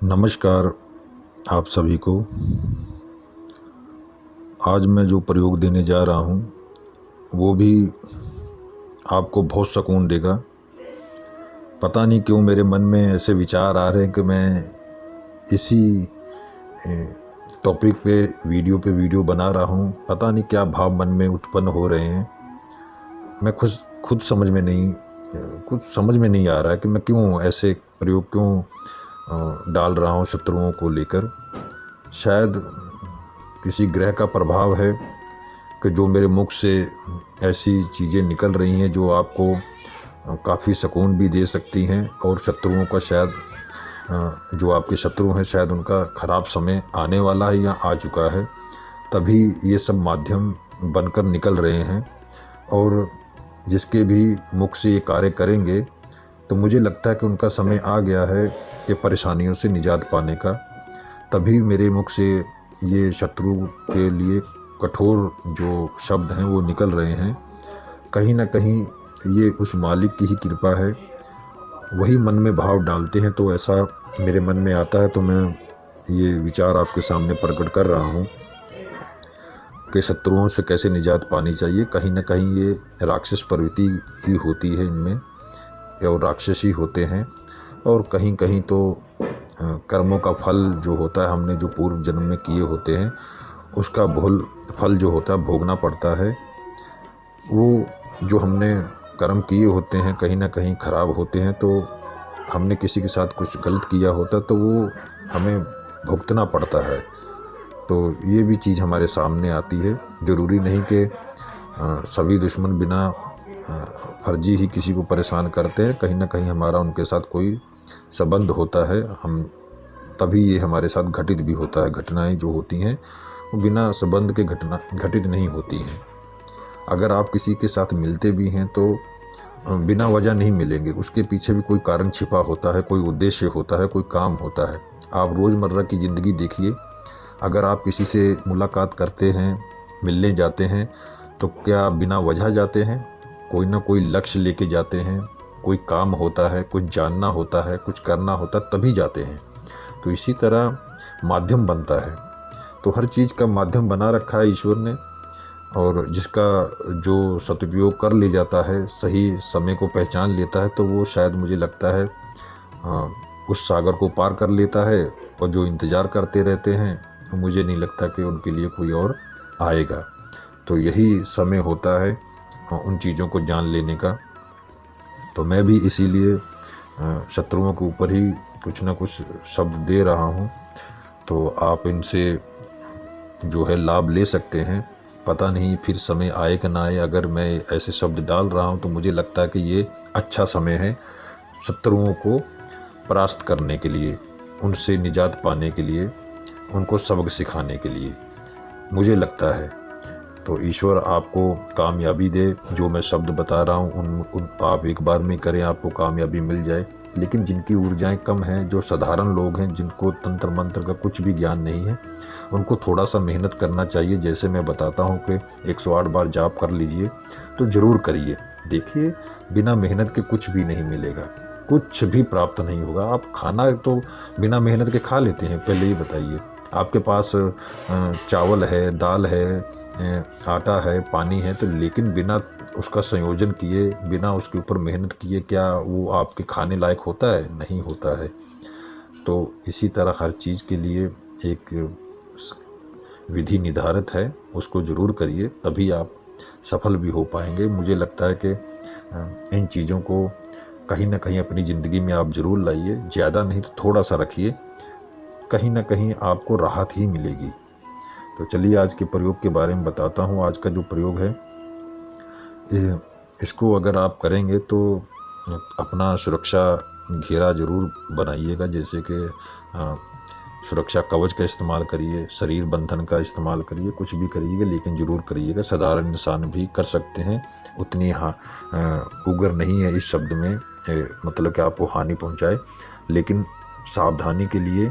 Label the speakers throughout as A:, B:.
A: नमस्कार आप सभी को। आज मैं जो प्रयोग देने जा रहा हूँ वो भी आपको बहुत सुकून देगा। पता नहीं क्यों मेरे मन में ऐसे विचार आ रहे हैं कि मैं इसी टॉपिक पे वीडियो बना रहा हूँ। पता नहीं क्या भाव मन में उत्पन्न हो रहे हैं। मैं खुद कुछ समझ में नहीं आ रहा है कि मैं क्यों ऐसे प्रयोग डाल रहा हूँ शत्रुओं को लेकर। शायद किसी ग्रह का प्रभाव है कि जो मेरे मुख से ऐसी चीज़ें निकल रही हैं जो आपको काफ़ी सुकून भी दे सकती हैं, और शत्रुओं का शायद जो आपके शत्रु हैं शायद उनका ख़राब समय आने वाला है या आ चुका है, तभी ये सब माध्यम बनकर निकल रहे हैं। और जिसके भी मुख से ये कार्य करेंगे तो मुझे लगता है कि उनका समय आ गया है कि परेशानियों से निजात पाने का। तभी मेरे मुख से ये शत्रु के लिए कठोर जो शब्द हैं वो निकल रहे हैं। कहीं ना कहीं ये उस मालिक की ही कृपा है, वही मन में भाव डालते हैं तो ऐसा मेरे मन में आता है। तो मैं ये विचार आपके सामने प्रकट कर रहा हूँ कि शत्रुओं से कैसे निजात पानी चाहिए। कहीं ना कहीं ये राक्षस प्रवृत्ति ही होती है इनमें, और राक्षस ही होते हैं। और कहीं कहीं तो कर्मों का फल जो होता है, हमने जो पूर्व जन्म में किए होते हैं उसका फल जो होता है भोगना पड़ता है। वो जो हमने कर्म किए होते हैं कहीं ना कहीं ख़राब होते हैं, तो हमने किसी के साथ कुछ गलत किया होता तो वो हमें भुगतना पड़ता है। तो ये भी चीज़ हमारे सामने आती है। ज़रूरी नहीं कि सभी दुश्मन बिना फर्जी ही किसी को परेशान करते हैं। कहीं ना कहीं हमारा उनके साथ कोई संबंध होता है, हम तभी ये हमारे साथ घटित भी होता है। घटनाएं जो होती हैं वो बिना संबंध के घटना घटित नहीं होती हैं। अगर आप किसी के साथ मिलते भी हैं तो बिना वजह नहीं मिलेंगे, उसके पीछे भी कोई कारण छिपा होता है, कोई उद्देश्य होता है, कोई काम होता है। आप रोज़मर्रा की ज़िंदगी देखिए, अगर आप किसी से मुलाकात करते हैं, मिलने जाते हैं, तो क्या बिना वजह जाते हैं? कोई ना कोई लक्ष्य लेके जाते हैं, कोई काम होता है, कुछ जानना होता है, कुछ करना होता है, तभी जाते हैं। तो इसी तरह माध्यम बनता है। तो हर चीज़ का माध्यम बना रखा है ईश्वर ने, और जिसका जो सदुपयोग कर ले जाता है, सही समय को पहचान लेता है, तो वो शायद मुझे लगता है उस सागर को पार कर लेता है। और जो इंतज़ार करते रहते हैं, तो मुझे नहीं लगता कि उनके लिए कोई और आएगा। तो यही समय होता है उन चीज़ों को जान लेने का। तो मैं भी इसीलिए शत्रुओं के ऊपर ही कुछ ना कुछ शब्द दे रहा हूँ। तो आप इनसे जो है लाभ ले सकते हैं। पता नहीं फिर समय आए कि ना आए। अगर मैं ऐसे शब्द डाल रहा हूँ तो मुझे लगता है कि ये अच्छा समय है शत्रुओं को परास्त करने के लिए, उनसे निजात पाने के लिए, उनको सबक सिखाने के लिए, मुझे लगता है। तो ईश्वर आपको कामयाबी दे। जो मैं शब्द बता रहा हूँ उन आप एक बार में करें, आपको कामयाबी मिल जाए। लेकिन जिनकी ऊर्जाएं कम हैं, जो साधारण लोग हैं, जिनको तंत्र मंत्र का कुछ भी ज्ञान नहीं है, उनको थोड़ा सा मेहनत करना चाहिए। जैसे मैं बताता हूँ कि 108 बार जाप कर लीजिए, तो ज़रूर करिए। देखिए, बिना मेहनत के कुछ भी नहीं मिलेगा, कुछ भी प्राप्त नहीं होगा। आप खाना तो बिना मेहनत के खा लेते हैं, पहले ही बताइए। आपके पास चावल है, दाल है, आटा है, पानी है, तो लेकिन बिना उसका संयोजन किए, बिना उसके ऊपर मेहनत किए, क्या वो आपके खाने लायक होता है? नहीं होता है। तो इसी तरह हर चीज़ के लिए एक विधि निर्धारित है, उसको ज़रूर करिए, तभी आप सफल भी हो पाएंगे। मुझे लगता है कि इन चीज़ों को कहीं ना कहीं अपनी ज़िंदगी में आप ज़रूर लाइए। ज़्यादा नहीं तो थोड़ा सा रखिए, कहीं ना कहीं आपको राहत ही मिलेगी। तो चलिए आज के प्रयोग के बारे में बताता हूँ। आज का जो प्रयोग है, इसको अगर आप करेंगे तो अपना सुरक्षा घेरा ज़रूर बनाइएगा। जैसे कि सुरक्षा कवच का इस्तेमाल करिए, शरीर बंधन का इस्तेमाल करिए, कुछ भी करिएगा, लेकिन ज़रूर करिएगा। साधारण इंसान भी कर सकते हैं, उतनी उग्र नहीं है इस शब्द में, मतलब कि आपको हानि पहुंचाए। लेकिन सावधानी के लिए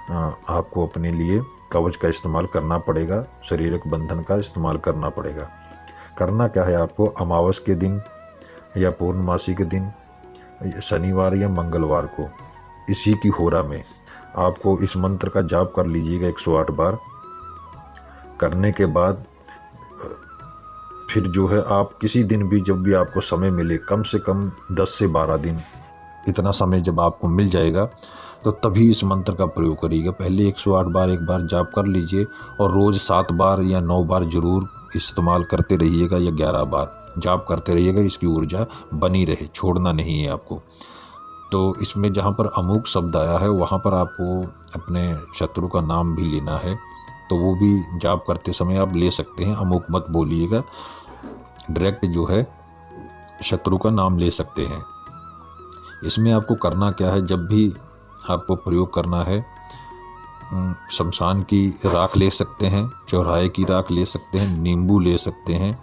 A: आपको अपने लिए कवच का इस्तेमाल करना पड़ेगा, शारीरिक बंधन का इस्तेमाल करना पड़ेगा। करना क्या है आपको, अमावस के दिन या पूर्णमासी के दिन, शनिवार या मंगलवार को, इसी की होरा में आपको इस मंत्र का जाप कर लीजिएगा 108 बार। करने के बाद फिर जो है आप किसी दिन भी जब भी आपको समय मिले, कम से कम 10 से 12 दिन, इतना समय जब आपको मिल जाएगा तो तभी इस मंत्र का प्रयोग करिएगा। पहले 108 बार एक बार जाप कर लीजिए और रोज़ 7 बार या 9 बार ज़रूर इस्तेमाल करते रहिएगा या 11 बार जाप करते रहिएगा। इसकी ऊर्जा बनी रहे, छोड़ना नहीं है आपको। तो इसमें जहाँ पर अमुक शब्द आया है वहाँ पर आपको अपने शत्रु का नाम भी लेना है, तो वो भी जाप करते समय आप ले सकते हैं। अमुक मत बोलिएगा, डायरेक्ट जो है शत्रु का नाम ले सकते हैं। इसमें आपको करना क्या है, जब भी आपको प्रयोग करना है, शमशान की राख ले सकते हैं, चौराहे की राख ले सकते हैं, नींबू ले सकते हैं,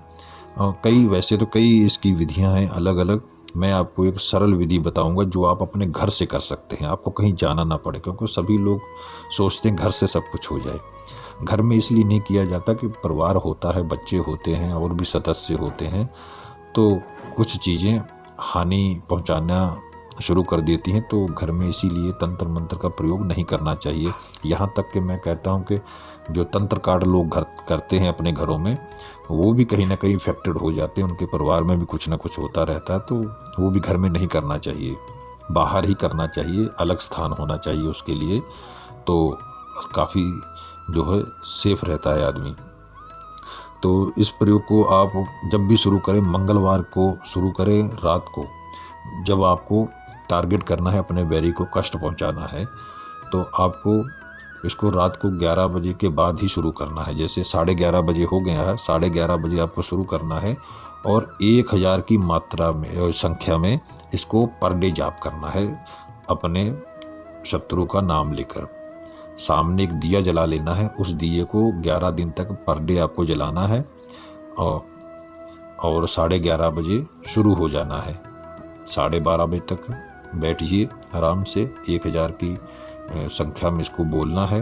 A: और वैसे तो कई इसकी विधियां हैं अलग अलग। मैं आपको एक सरल विधि बताऊंगा जो आप अपने घर से कर सकते हैं, आपको कहीं जाना ना पड़े, क्योंकि सभी लोग सोचते हैं घर से सब कुछ हो जाए। घर में इसलिए नहीं किया जाता कि परिवार होता है, बच्चे होते हैं और भी सदस्य होते हैं, तो कुछ चीज़ें हानि पहुंचाना शुरू कर देती हैं। तो घर में इसीलिए तंत्र मंत्र का प्रयोग नहीं करना चाहिए। यहाँ तक कि मैं कहता हूँ कि जो तंत्र कार्ड लोग घर करते हैं अपने घरों में, वो भी कहीं ना कहीं इफेक्टेड हो जाते हैं, उनके परिवार में भी कुछ ना कुछ होता रहता है, तो वो भी घर में नहीं करना चाहिए, बाहर ही करना चाहिए, अलग स्थान होना चाहिए उसके लिए, तो काफ़ी जो है सेफ रहता है आदमी। तो इस प्रयोग को आप जब भी शुरू करें, मंगलवार को शुरू करें रात को, जब आपको टारगेट करना है, अपने बैरी को कष्ट पहुंचाना है, तो आपको इसको रात को 11 बजे के बाद ही शुरू करना है। जैसे 11:30 बजे हो गया है, 11:30 बजे आपको शुरू करना है और 1000 की मात्रा में, संख्या में इसको पर डे जाप करना है अपने शत्रु का नाम लेकर। सामने एक दिया जला लेना है, उस दिए को 11 दिन तक पर डे आपको जलाना है और 11:30 बजे शुरू हो जाना है। 12:30 बजे तक बैठिए आराम से, 1000 की संख्या में इसको बोलना है।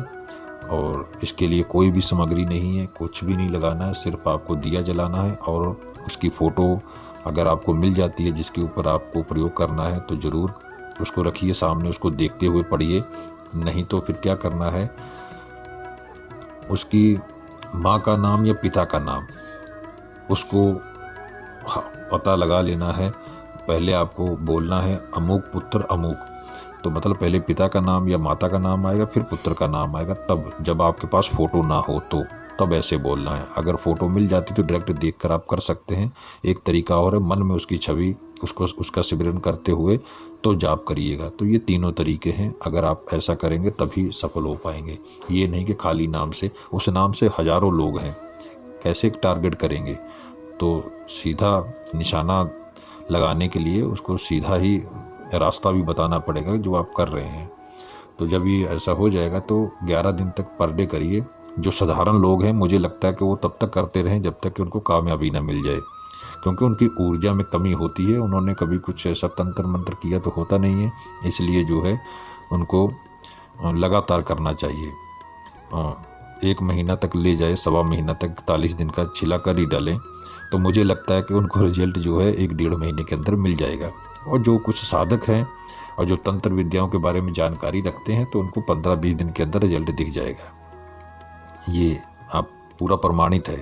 A: और इसके लिए कोई भी सामग्री नहीं है, कुछ भी नहीं लगाना है, सिर्फ आपको दिया जलाना है और उसकी फ़ोटो अगर आपको मिल जाती है जिसके ऊपर आपको प्रयोग करना है तो ज़रूर उसको रखिए सामने, उसको देखते हुए पढ़िए। नहीं तो फिर क्या करना है, उसकी माँ का नाम या पिता का नाम उसको पता लगा लेना है। पहले आपको बोलना है अमुक पुत्र अमुक, तो मतलब पहले पिता का नाम या माता का नाम आएगा, फिर पुत्र का नाम आएगा। तब जब आपके पास फ़ोटो ना हो तो तब ऐसे बोलना है। अगर फ़ोटो मिल जाती तो डायरेक्ट देखकर आप कर सकते हैं। एक तरीका और है, मन में उसकी छवि, उसका सिमरन करते हुए तो जाप करिएगा। तो ये तीनों तरीके हैं, अगर आप ऐसा करेंगे तभी सफल हो पाएंगे। ये नहीं कि खाली नाम से, उस नाम से हज़ारों लोग हैं, कैसे टारगेट करेंगे। तो सीधा निशाना लगाने के लिए उसको सीधा ही रास्ता भी बताना पड़ेगा जो आप कर रहे हैं। तो जब ये ऐसा हो जाएगा तो 11 दिन तक पर डे करिए। जो साधारण लोग हैं, मुझे लगता है कि वो तब तक करते रहें जब तक कि उनको कामयाबी ना मिल जाए, क्योंकि उनकी ऊर्जा में कमी होती है। उन्होंने कभी कुछ ऐसा तंत्र मंत्र किया तो होता नहीं है, इसलिए जो है उनको लगातार करना चाहिए। 1 महीना तक ले जाए, 1.25 महीना तक, 41 दिन का छिला कर ही डालें, तो मुझे लगता है कि उनको रिजल्ट जो है 1-1.5 महीने के अंदर मिल जाएगा। और जो कुछ साधक हैं और जो तंत्र विद्याओं के बारे में जानकारी रखते हैं तो उनको 15-20 दिन के अंदर रिजल्ट दिख जाएगा। ये आप पूरा प्रमाणित है,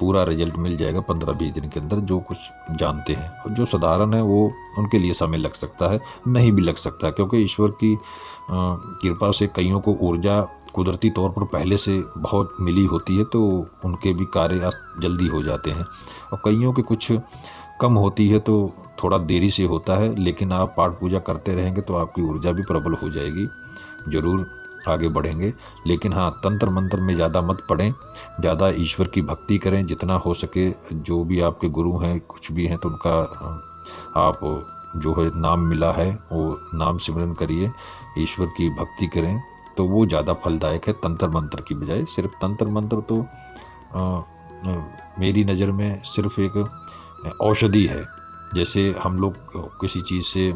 A: पूरा रिजल्ट मिल जाएगा 15-20 दिन के अंदर, जो कुछ जानते हैं। और जो साधारण है वो उनके लिए समय लग सकता है, नहीं भी लग सकता, क्योंकि ईश्वर की कृपा से कईयों को ऊर्जा कुदरती तौर पर पहले से बहुत मिली होती है, तो उनके भी कार्य जल्दी हो जाते हैं। और कईयों के कुछ कम होती है तो थोड़ा देरी से होता है, लेकिन आप पाठ पूजा करते रहेंगे तो आपकी ऊर्जा भी प्रबल हो जाएगी, ज़रूर आगे बढ़ेंगे। लेकिन हाँ, तंत्र मंत्र में ज़्यादा मत पढ़ें, ज़्यादा ईश्वर की भक्ति करें जितना हो सके। जो भी आपके गुरु हैं, कुछ भी हैं, तो उनका आप जो है नाम मिला है वो नाम सिमरन करिए, ईश्वर की भक्ति करें, तो वो ज़्यादा फलदायक है तंत्र मंत्र की बजाय। सिर्फ तंत्र मंत्र तो मेरी नज़र में सिर्फ एक औषधि है। जैसे हम लोग किसी चीज़ से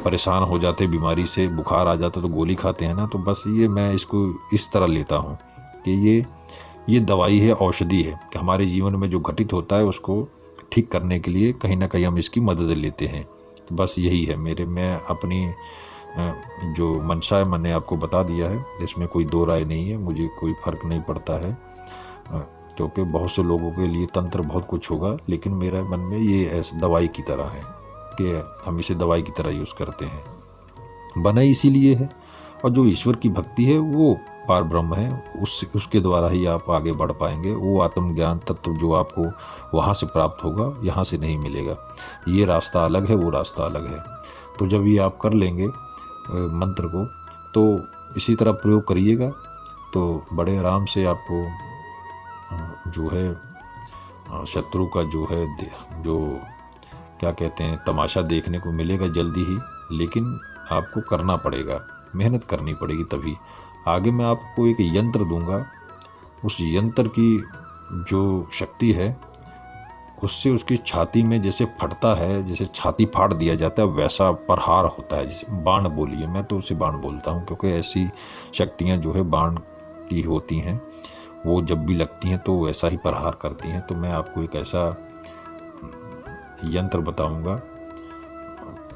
A: परेशान हो जाते, बीमारी से बुखार आ जाता तो गोली खाते हैं ना, तो बस ये मैं इसको इस तरह लेता हूँ कि ये दवाई है, औषधि है, कि हमारे जीवन में जो घटित होता है उसको ठीक करने के लिए कहीं ना कहीं हम इसकी मदद लेते हैं। तो बस यही है मैं अपनी जो मंशा है मैंने आपको बता दिया है, इसमें कोई दो राय नहीं है, मुझे कोई फ़र्क नहीं पड़ता है, क्योंकि बहुत से लोगों के लिए तंत्र बहुत कुछ होगा, लेकिन मेरा मन में ये ऐसे दवाई की तरह है कि हम इसे दवाई की तरह यूज़ करते हैं। बना इसीलिए है, और जो ईश्वर की भक्ति है वो पार ब्रह्म है, उसके द्वारा ही आप आगे बढ़ पाएंगे। वो आत्मज्ञान तत्व जो आपको वहाँ से प्राप्त होगा, यहाँ से नहीं मिलेगा। ये रास्ता अलग है, वो रास्ता अलग है। तो जब ये आप कर लेंगे मंत्र को, तो इसी तरह प्रयोग करिएगा, तो बड़े आराम से आपको जो है शत्रु का जो है जो क्या कहते हैं तमाशा देखने को मिलेगा जल्दी ही। लेकिन आपको करना पड़ेगा, मेहनत करनी पड़ेगी, तभी आगे मैं आपको एक यंत्र दूंगा। उस यंत्र की जो शक्ति है उससे उसकी छाती में जैसे फटता है, जैसे छाती फाड़ दिया जाता है, वैसा प्रहार होता है। जैसे बाण बोलिए, मैं तो उसे बाण बोलता हूँ, क्योंकि ऐसी शक्तियाँ जो है बाण की होती हैं, वो जब भी लगती हैं तो वैसा ही प्रहार करती हैं। तो मैं आपको एक ऐसा यंत्र बताऊंगा।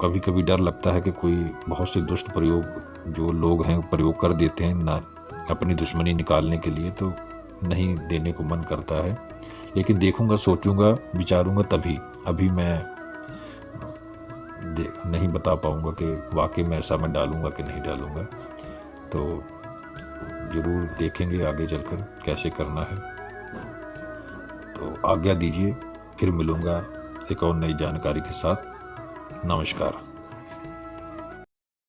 A: कभी कभी डर लगता है कि कोई बहुत से दुष्ट प्रयोग जो लोग हैं प्रयोग कर देते हैं ना अपनी दुश्मनी निकालने के लिए, तो नहीं देने को मन करता है, लेकिन देखूंगा, सोचूंगा, विचारूंगा तभी। अभी मैं नहीं बता पाऊंगा कि वाकई में ऐसा मैं डालूंगा कि नहीं डालूंगा। तो ज़रूर देखेंगे आगे चलकर कैसे करना है। तो आज्ञा दीजिए, फिर मिलूंगा एक और नई जानकारी के साथ। नमस्कार।